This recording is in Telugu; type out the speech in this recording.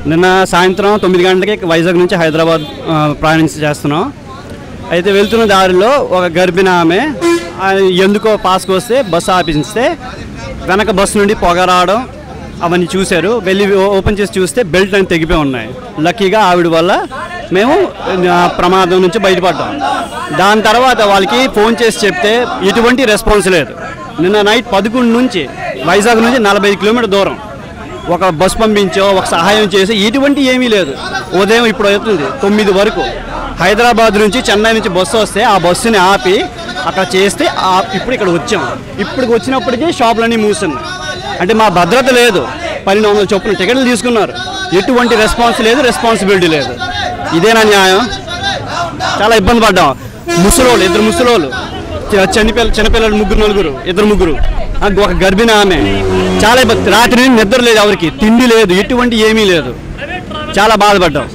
నిన్న సాయంత్రం 9 గంటలకి వైజాగ్ నుంచి హైదరాబాద్ ప్రయాణం చేస్తున్నాం. అయితే వెళ్తున్న దారిలో ఒక గర్భిణి ఆమె ఎందుకో పాస్కి వస్తే బస్సు ఆపించితే వెనక బస్సు నుండి పొగ రావడం అవన్నీ చూశారు. వెళ్ళి ఓపెన్ చేసి చూస్తే బెల్ట్ అని తెగిపోయి ఉన్నాయి. లక్కీగా ఆవిడ వల్ల మేము ప్రమాదం నుంచి బయటపడ్డాం. దాని తర్వాత వాళ్ళకి ఫోన్ చేసి చెప్తే ఎటువంటి రెస్పాన్స్ లేదు. నిన్న నైట్ 11 నుంచి వైజాగ్ నుంచి 45 కిలోమీటర్ దూరం ఒక బస్సు పంపించో ఒక సహాయం చేసి ఎటువంటి ఏమీ లేదు. ఉదయం ఇప్పుడు అవుతుంది 9 వరకు హైదరాబాద్ నుంచి చెన్నై నుంచి బస్సు వస్తే ఆ బస్సుని ఆపి అక్కడ చేస్తే ఇప్పుడు ఇక్కడ వచ్చాం. ఇప్పటికి వచ్చినప్పటికీ షాపులన్నీ మూస్తున్నాయి. అంటే మా భద్రత లేదు. 1200 చొప్పున టికెట్లు తీసుకున్నారు. ఎటువంటి రెస్పాన్స్ లేదు, రెస్పాన్సిబిలిటీ లేదు. ఇదేనా న్యాయం? చాలా ఇబ్బంది పడ్డాం. ముసలోళ్ళు 2 ముసలోళ్ళు, చిన్నపిల్లలు 3 4 2 ఒక గర్భిణి ఆమె. చాలా ఇబ్బంది. రాత్రి నిద్ర లేదు, ఎవరికి తిండి లేదు, ఎటువంటి ఏమీ లేదు. చాలా బాధపడ్డాం.